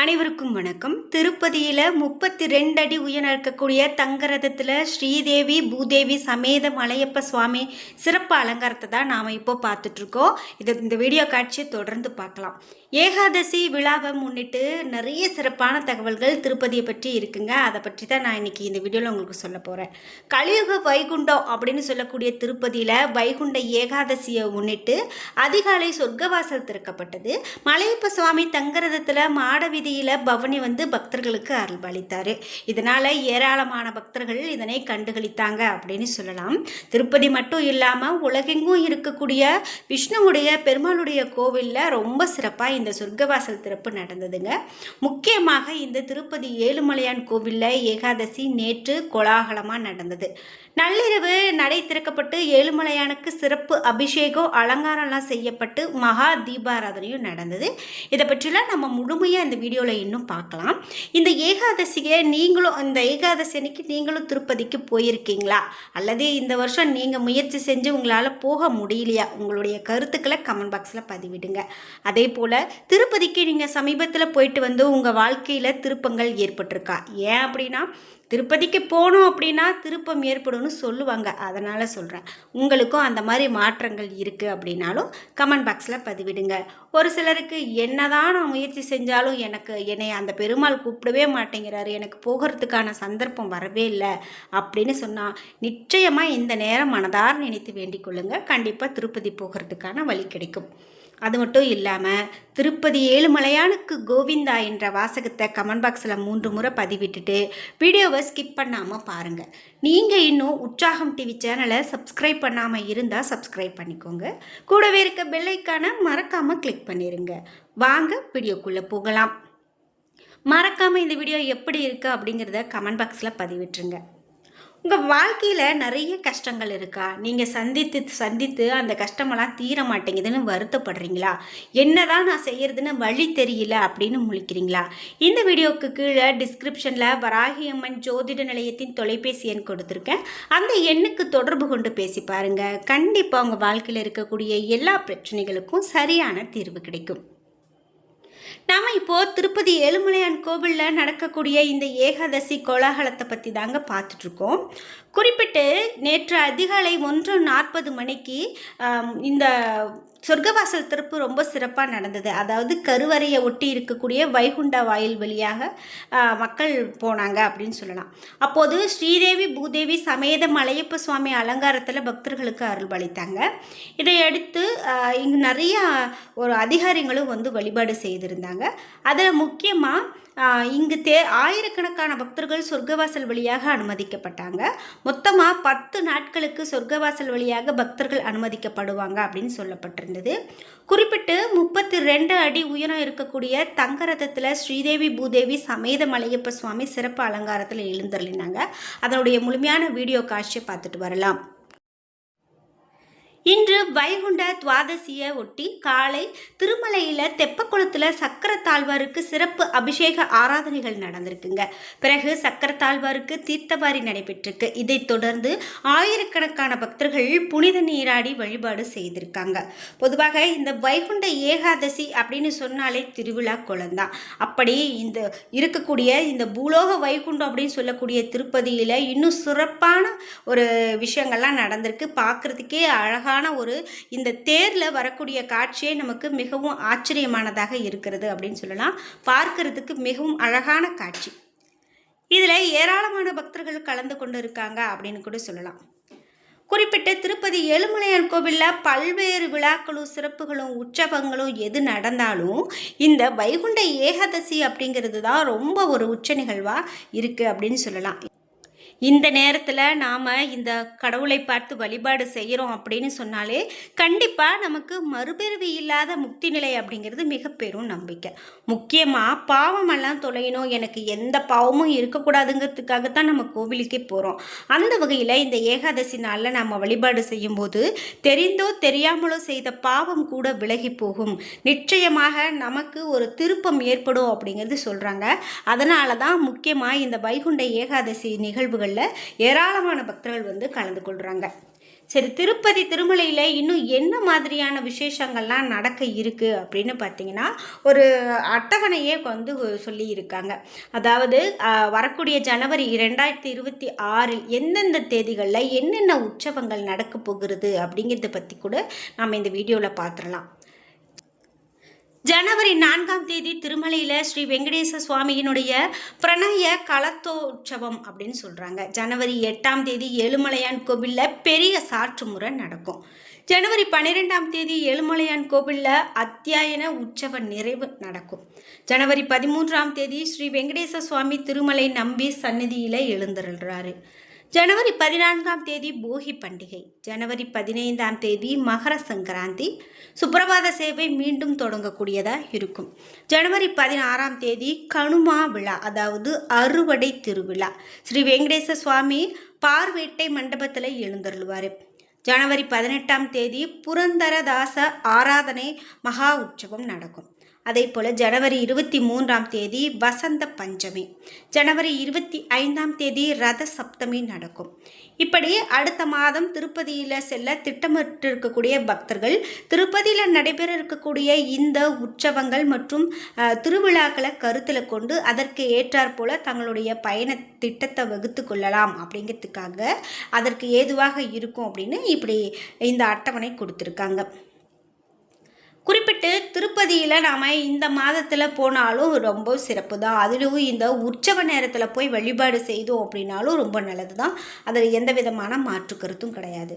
அனைவருக்கும் வணக்கம். திருப்பதியில் 32 அடி உயரம் இருக்கக்கூடிய தங்கரதத்தில் ஸ்ரீதேவி பூதேவி சமேத மலையப்ப சுவாமி சிறப்பு அலங்காரத்தை தான் நாம் இப்போ பார்த்துட்ருக்கோம். இந்த வீடியோ காட்சியை தொடர்ந்து பார்க்கலாம். ஏகாதசி விழாவை முன்னிட்டு நிறைய சிறப்பான தகவல்கள் திருப்பதியை பற்றி இருக்குங்க. அதை பற்றி தான் நான் இன்றைக்கி இந்த வீடியோவில் உங்களுக்கு சொல்ல போகிறேன். கலியுக வைகுண்டம் அப்படின்னு சொல்லக்கூடிய திருப்பதியில் வைகுண்ட ஏகாதசியை முன்னிட்டு அதிகாலை சொர்க்கவாசல் திறக்கப்பட்டது. மலையப்ப சுவாமி தங்கரதத்தில் மாட வீதியில் பவனி பக்தர்களுக்கு அருள்பாலித்தார். இதனால் ஏராளமான பக்தர்கள் இதனை கண்டுகளித்தாங்க அப்படின்னு சொல்லலாம். திருப்பதி மட்டும் இல்லாமல் உலகெங்கும் இருக்கக்கூடிய விஷ்ணுவுடைய பெருமாளுடைய கோவிலில் ரொம்ப சிறப்பாக இந்த சொர்க்கவாசல் திறப்பு நடந்ததுங்க. முக்கியமாக இந்த திருப்பதி ஏழுமலையான் கோவிலில் ஏகாதசி நேற்று கோலாகலமாக நடந்தது. நள்ளிரவு நடை திறக்கப்பட்டு ஏழுமலையானுக்கு சிறப்பு அபிஷேகம் அலங்காரம்லாம் செய்யப்பட்டு மகா தீபாராதனையும் நடந்தது. இதை பற்றிலாம் நம்ம முழுமையாக இந்த வீடியோவில் இன்னும் பார்க்கலாம். இந்த ஏகாதசியை இந்த ஏகாதசி அன்னைக்கு நீங்களும் திருப்பதிக்கு போயிருக்கீங்களா, அல்லது இந்த வருஷம் நீங்கள் முயற்சி செஞ்சு உங்களால் போக முடியலையா? உங்களுடைய கருத்துக்களை கமெண்ட் பாக்ஸில் பதிவிடுங்க. அதே போல் திருப்பதிக்கு நீங்கள் சமீபத்தில் போயிட்டு உங்கள் வாழ்க்கையில் திருப்பங்கள் ஏற்பட்டிருக்கா? ஏன் அப்படின்னா திருப்பதிக்கு போகணும் அப்படின்னா திருப்பம் ஏற்படும்னு சொல்லுவாங்க. அதனால் சொல்கிறேன், உங்களுக்கும் அந்த மாதிரி மாற்றங்கள் இருக்குது அப்படின்னாலும் கமெண்ட் பாக்ஸில் பதிவிடுங்க. ஒரு சிலருக்கு என்னதான் நான் முயற்சி செஞ்சாலும் என்னை அந்த பெருமாள் கூப்பிடவே மாட்டேங்கிறாரு, எனக்கு போகிறதுக்கான சந்தர்ப்பம் வரவே இல்லை அப்படின்னு சொன்னால் நிச்சயமாக இந்த நேரம் மனதார நினைத்து வேண்டிக் கொள்ளுங்கள். கண்டிப்பாக திருப்பதி போகிறதுக்கான வழி கிடைக்கும். அது மட்டும் இல்லாமல் திருப்பதி ஏழுமலையானுக்கு கோவிந்தா என்ற வாசகத்தை கமெண்ட் பாக்ஸில் 3 முறை பதிவிட்டுட்டு வீடியோவை ஸ்கிப் பண்ணாமல் பாருங்கள். நீங்கள் இன்னும் உற்சாகம் டிவி சேனலை சப்ஸ்கிரைப் பண்ணாமல் இருந்தால் சப்ஸ்கிரைப் பண்ணிக்கோங்க. கூடவே இருக்க பெல் ஐக்கானை மறக்காமல் கிளிக் பண்ணிடுங்க. வாங்க வீடியோக்குள்ளே போகலாம். மறக்காமல் இந்த வீடியோ எப்படி இருக்குது அப்படிங்கிறத கமெண்ட் பாக்ஸில் பதிவிட்டுருங்க. உங்கள் வாழ்க்கையில் நிறைய கஷ்டங்கள் இருக்கா? நீங்கள் சந்தித்து அந்த கஷ்டமெல்லாம் தீர மாட்டேங்குதுன்னு வருத்தப்படுறீங்களா? என்னதான் நான் செய்யறதுன்னு வழி தெரியல அப்படின்னு முழிக்கிறீங்களா? இந்த வீடியோவுக்கு கீழே டிஸ்கிரிப்ஷனில் வராகியம்மன் ஜோதிட நிலையத்தின் தொலைபேசி எண் கொடுத்துருக்கேன். அந்த எண்ணுக்கு தொடர்பு கொண்டு பேசி பாருங்கள். கண்டிப்பாக உங்கள் வாழ்க்கையில் இருக்கக்கூடிய எல்லா பிரச்சனைகளுக்கும் சரியான தீர்வு கிடைக்கும். நாம் இப்போது திருப்பதி ஏழுமலையான் கோவிலில் நடக்கக்கூடிய இந்த ஏகாதசி கோலாகலத்தை பற்றி தாங்க பார்த்துட்ருக்கோம். குறிப்பிட்டு நேற்று அதிகாலை 1:40 மணிக்கு இந்த சொர்க்கவாசல் திறப்பு ரொம்ப சிறப்பாக நடந்தது. அதாவது கருவறையை ஒட்டி இருக்கக்கூடிய வைகுண்ட வாயில் வழியாக மக்கள் போனாங்க அப்படின்னு சொல்லலாம். அப்போது ஸ்ரீதேவி பூதேவி சமேத மலையப்ப சுவாமி அலங்காரத்தில் பக்தர்களுக்கு அருள்பாலித்தாங்க. இதையடுத்து இங்கு நிறைய ஒரு அதிகாரிகளும் வழிபாடு செய்திருந்தாங்க. அதில் முக்கியமாக இங்கு ஆயிரக்கணக்கான பக்தர்கள் சொர்க்கவாசல் வழியாக அனுமதிக்கப்பட்டாங்க. மொத்தமாக 10 நாட்களுக்கு சொர்க்கவாசல் வழியாக பக்தர்கள் அனுமதிக்கப்படுவாங்க அப்படின்னு சொல்லப்பட்டிருந்தது. குறிப்பிட்டு 32 அடி உயரம் இருக்கக்கூடிய தங்கரதத்தில் ஸ்ரீதேவி பூதேவி சமேத மலையப்ப சுவாமி சிறப்பு அலங்காரத்தில் எழுந்தருளினாங்க. அதனுடைய முழுமையான வீடியோ காட்சியை பார்த்துட்டு வரலாம். இன்று வைகுண்ட துவாதசியை ஒட்டி காலை திருமலையில் தெப்பக்குளத்தில் சக்கரத்தாழ்வாருக்கு சிறப்பு அபிஷேக ஆராதனைகள் நடந்திருக்குங்க. பிறகு சக்கரத்தாழ்வாருக்கு தீர்த்தவாரி நடைபெற்றிருக்கு. இதைத் தொடர்ந்து ஆயிரக்கணக்கான பக்தர்கள் புனித நீராடி வழிபாடு செய்திருக்காங்க. பொதுவாக இந்த வைகுண்ட ஏகாதசி அப்படின்னு சொன்னாலே திருவிழா குளம்தான். அப்படி இந்த இருக்கக்கூடிய இந்த பூலோக வைகுண்டம் அப்படின்னு சொல்லக்கூடிய திருப்பதியில் இன்னும் சிறப்பான ஒரு விஷயங்கள்லாம் நடந்திருக்கு. பார்க்குறதுக்கே அழகாக இந்த தேர்ல வரக்கூடிய காட்சியே நமக்கு மிகவும் ஆச்சரியமானதாக இருக்கிறது அப்படின்னு சொல்லலாம். பார்க்கிறதுக்கு மிகவும் அழகான காட்சி. இதுல ஏராளமான பக்தர்கள் கலந்து கொண்டு இருக்காங்க அப்படின்னு கூட சொல்லலாம். குறிப்பிட்ட திருப்பதி ஏழுமலையான் கோவிலில் பல்வேறு விழாக்களும் சிறப்புகளும் உற்சவங்களும் எது நடந்தாலும் இந்த வைகுண்ட ஏகாதசி அப்படிங்கிறது தான் ரொம்ப ஒரு உச்ச நிகழ்வாக இருக்குது அப்படின்னு சொல்லலாம். இந்த நேரத்தில் நாம் இந்த கடவுளை பார்த்து வழிபாடு செய்கிறோம் அப்படின்னு சொன்னாலே கண்டிப்பாக நமக்கு மறுபிறவி இல்லாத முக்தி நிலை அப்படிங்கிறது மிக பெரும் நம்பிக்கை. முக்கியமாக பாவமெல்லாம் தொலையணும், எனக்கு எந்த பாவமும் இருக்கக்கூடாதுங்கிறதுக்காகத்தான் நம்ம கோவிலுக்கே போகிறோம். அந்த வகையில் இந்த ஏகாதசி நாளில் நம்ம வழிபாடு செய்யும்போது தெரிந்தோ தெரியாமலோ செய்த பாவம் கூட விலகி போகும். நிச்சயமாக நமக்கு ஒரு திருப்பம் ஏற்படும் அப்படிங்கிறது சொல்கிறாங்க. அதனால தான் முக்கியமாக இந்த வைகுண்ட ஏகாதசி நிகழ்வுகள் ஏராளமான பக்தர்கள் கலந்து கொள்றாங்க. சரி, திருப்பதி திருமலையில் இன்னும் என்ன மாதிரியான விசேஷங்கள்லாம் நடக்க இருக்குது அப்படின்னு பார்த்தீங்கன்னா, ஒரு அட்டவணையே சொல்லியிருக்காங்க. அதாவது வரக்கூடிய ஜனவரி 2026 எந்தெந்த தேதிகளில் என்னென்ன உற்சவங்கள் நடக்க போகிறது அப்படிங்கிறத பற்றி கூட நம்ம இந்த வீடியோவில் பார்த்துடலாம். ஜனவரி 4ஆம் தேதி திருமலையில் ஸ்ரீ வெங்கடேச சுவாமியினுடைய பிரணய கலத்தோற்சவம் அப்படின்னு சொல்கிறாங்க. ஜனவரி 8ஆம் தேதி ஏழுமலையான் கோவிலில் பெரிய சாற்று முறை நடக்கும். ஜனவரி 12ஆம் தேதி ஏழுமலையான் கோவிலில் அத்தியாயன உற்சவ நிறைவு நடக்கும். ஜனவரி 13ஆம் தேதி ஸ்ரீ வெங்கடேச சுவாமி திருமலை நம்பி சந்நிதியில் எழுந்தருள்றாரு. ஜனவரி 14ஆம் தேதி போகி பண்டிகை. ஜனவரி 15ஆம் தேதி மகர சங்கராந்தி. சுப்பிரபாத சேவை மீண்டும் தொடங்கக்கூடியதாக இருக்கும். ஜனவரி 16ஆம் தேதி கணுமா விழா, அதாவது அறுவடை திருவிழா. ஸ்ரீ வெங்கடேச சுவாமி பார்வேட்டை மண்டபத்தில் எழுந்தருள்வார். ஜனவரி 18ஆம் தேதி புரந்தரதாச ஆராதனை மகா உற்சவம் நடக்கும். அதே போல் ஜனவரி 23ஆம் தேதி வசந்த பஞ்சமி. ஜனவரி 25ஆம் தேதி ரத சப்தமி நடக்கும். இப்படி அடுத்த மாதம் திருப்பதியில் செல்ல திட்டமிட்டு இருக்கக்கூடிய பக்தர்கள் திருப்பதியில் நடைபெற இருக்கக்கூடிய இந்த உற்சவங்கள் மற்றும் திருவிழாக்களை கருத்தில் கொண்டு அதற்கு ஏற்றாற் போல தங்களுடைய பயண திட்டத்தை வகுத்து கொள்ளலாம் அப்படிங்கிறதுக்காக அதற்கு ஏதுவாக இருக்கும் அப்படின்னு இப்படி இந்த அட்டவணை கொடுத்துருக்காங்க. குறிப்பிட்டு திருப்பதியில் நாம் இந்த மாதத்தில் போனாலும் ரொம்ப சிறப்பு தான். அதிலும் இந்த உற்சவ நேரத்தில் போய் வழிபாடு செய்தோம் அப்படின்னாலும் ரொம்ப நல்லது தான். அதில் எந்த விதமான மாற்று கருத்தும் கிடையாது.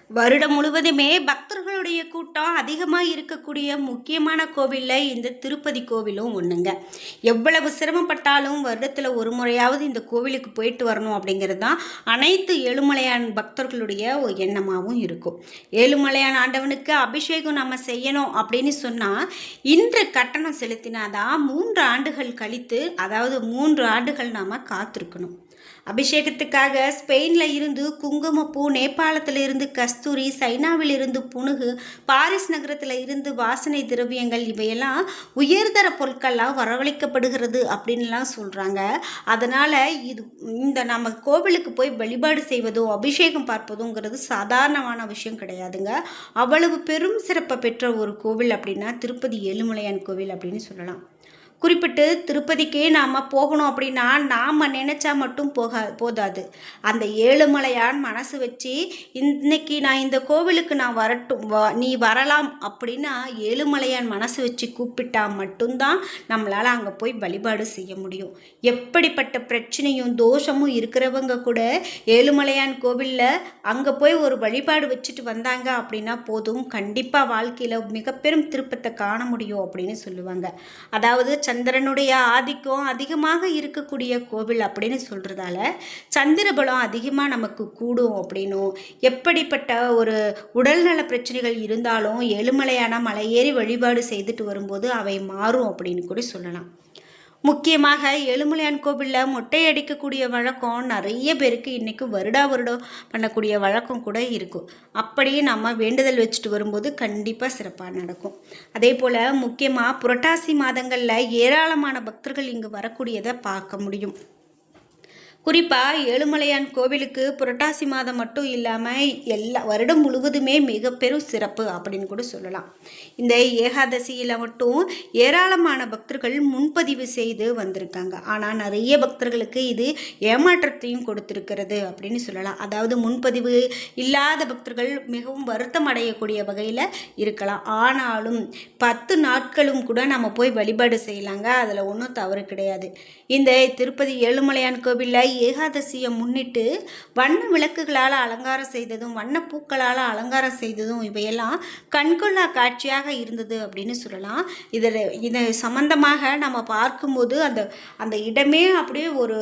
வருடம் முழுவதுமே பக்தர்களுடைய கூட்டம் அதிகமாக இருக்கக்கூடிய முக்கியமான கோவிலில் இந்த திருப்பதி கோவிலும் ஒன்றுங்க. எவ்வளவு சிரமப்பட்டாலும் வருடத்தில் ஒரு முறையாவது இந்த கோவிலுக்கு போயிட்டு வரணும் அப்படிங்கிறது தான் அனைத்து ஏழுமலையான் பக்தர்களுடைய ஒரு எண்ணமாகவும் இருக்கும். ஏழுமலையான் ஆண்டவனுக்கு அபிஷேகம் நம்ம செய்யணும் அப்படின்னு சொன்னால் இன்று கட்டணம் செலுத்தினாதான் 3 ஆண்டுகள் கழித்து, அதாவது 3 ஆண்டுகள் நாம் காத்திருக்கணும். அபிஷேகத்துக்காக ஸ்பெயினில் இருந்து குங்குமப்பூ, நேபாளத்தில் இருந்து கஸ்தூரி, சைனாவில் இருந்து புனுகு, பாரிஸ் நகரத்தில் இருந்து வாசனை திரவியங்கள், இவையெல்லாம் உயர்தர பொருட்கள்லாம் வரவழைக்கப்படுகிறது அப்படின்லாம் சொல்கிறாங்க. அதனால் இந்த நம்ம கோவிலுக்கு போய் வழிபாடு செய்வதோ அபிஷேகம் பார்ப்பதுங்கிறது சாதாரணமான விஷயம் கிடையாதுங்க. அவ்வளவு பெரும் சிறப்பை பெற்ற ஒரு கோவில் அப்படின்னா திருப்பதி ஏழுமலையான் கோவில் அப்படின்னு சொல்லலாம். குறிப்பிட்டு திருப்பதிக்கே நாம் போகணும் அப்படின்னா நாம் நினச்சா மட்டும் போதாது. அந்த ஏழுமலையான் மனசு வச்சு இன்னைக்கு நான் இந்த கோவிலுக்கு நான் வரட்டும், நீ வரலாம் அப்படின்னா ஏழுமலையான் மனசு வச்சு கூப்பிட்டா மட்டும்தான் நம்மளால் அங்கே போய் வழிபாடு செய்ய முடியும். எப்படிப்பட்ட பிரச்சனையும் தோஷமும் இருக்கிறவங்க கூட ஏழுமலையான் கோவிலில் அங்கே போய் ஒரு வழிபாடு வச்சுட்டு வந்தாங்க அப்படின்னா போதும், கண்டிப்பாக வாழ்க்கையில் மிக பெரும் திருப்பத்தை காண முடியும் அப்படின்னு சொல்லுவாங்க. அதாவது சந்திரனுடைய ஆதிக்கம் அதிகமாக இருக்கக்கூடிய கோவில் அப்படின்னு சொல்கிறதால சந்திரபலம் அதிகமாக நமக்கு கூடும் அப்படின்னும், எப்படிப்பட்ட ஒரு உடல்நல பிரச்சனைகள் இருந்தாலும் ஏழுமலையான மலையேறி வழிபாடு செய்துட்டு வரும்போது அவை மாறும் அப்படின்னு கூட சொல்லலாம். முக்கியமாக ஏழுமலையான் கோவிலில் மொட்டை அடிக்கக்கூடிய வழக்கம் நிறைய பேருக்கு இன்றைக்கி வருடம் பண்ணக்கூடிய வழக்கம் கூட இருக்கும். அப்படியே நம்ம வேண்டுதல் வச்சுட்டு வரும்போது கண்டிப்பாக சிறப்பாக நடக்கும். அதே போல் முக்கியமாக புரட்டாசி மாதங்களில் ஏராளமான பக்தர்கள் இங்கு வரக்கூடியதை பார்க்க முடியும். குறிப்பாக ஏழுமலையான் கோவிலுக்கு புரட்டாசி மாதம் மட்டும் இல்லாமல் எல்லா வருடம் முழுவதுமே மிக பெரும் சிறப்பு அப்படின்னு கூட சொல்லலாம். இந்த ஏகாதசியில் மட்டும் ஏராளமான பக்தர்கள் முன்பதிவு செய்து வந்திருக்காங்க. ஆனால் நிறைய பக்தர்களுக்கு இது ஏமாற்றத்தையும் கொடுத்திருக்கிறது அப்படின்னு சொல்லலாம். அதாவது முன்பதிவு இல்லாத பக்தர்கள் மிகவும் வருத்தம் அடையக்கூடிய வகையில் இருக்கலாம். ஆனாலும் 10 நாட்களும் கூட நம்ம போய் வழிபாடு செய்யலாங்க. அதில் ஒன்றும் தவறு கிடையாது. இந்த திருப்பதி ஏழுமலையான் கோவிலில் ஏகாதசியை முன்னிட்டு வண்ண விளக்குகளால் அலங்காரம் செய்ததும் வண்ண பூக்களால் அலங்காரம் செய்ததும் இவையெல்லாம் கண்கொள்ளா காட்சியாக இருந்தது அப்படின்னு சொல்லலாம். இதை சம்பந்தமாக நம்ம பார்க்கும்போது அந்த இடமே அப்படியே ஒரு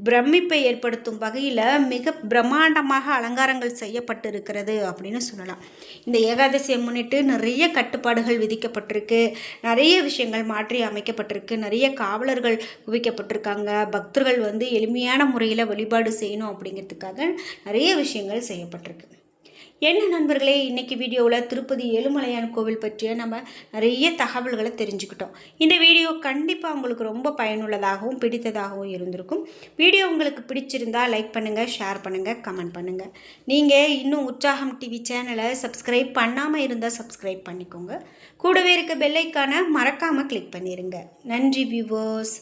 பிரமிப்பை ஏற்படுத்தும் வகையில் மிக பிரம்மாண்டமாக அலங்காரங்கள் செய்யப்பட்டு இருக்கிறது அப்படின்னு சொல்லலாம். இந்த ஏகாதசியை முன்னிட்டு நிறைய கட்டுப்பாடுகள் விதிக்கப்பட்டிருக்கு, நிறைய விஷயங்கள் மாற்றி அமைக்கப்பட்டிருக்கு, நிறைய காவலர்கள் குவிக்கப்பட்டிருக்காங்க. பக்தர்கள் எளிமையான முறையில் வழிபாடு செய்யணும் அப்படிங்கிறதுக்காக நிறைய விஷயங்கள் செய்யப்பட்டிருக்கு. என்ன நண்பர்களே, இன்றைக்கி வீடியோவில் திருப்பதி ஏழுமலையான் கோவில் பற்றிய நம்ம நிறைய தகவல்களை தெரிஞ்சுக்கிட்டோம். இந்த வீடியோ கண்டிப்பாக உங்களுக்கு ரொம்ப பயனுள்ளதாகவும் பிடித்ததாகவும் இருந்திருக்கும். வீடியோ உங்களுக்கு பிடிச்சிருந்தால் லைக் பண்ணுங்கள், ஷேர் பண்ணுங்கள், கமெண்ட் பண்ணுங்கள். நீங்கள் இன்னும் உற்சாகம் டிவி சேனலை சப்ஸ்கிரைப் பண்ணாமல் இருந்தால் சப்ஸ்கிரைப் பண்ணிக்கோங்க. கூடவே இருக்க பெல் ஐக்கானை மறக்காமல் கிளிக் பண்ணிடுங்க. நன்றி வியூவர்ஸ்.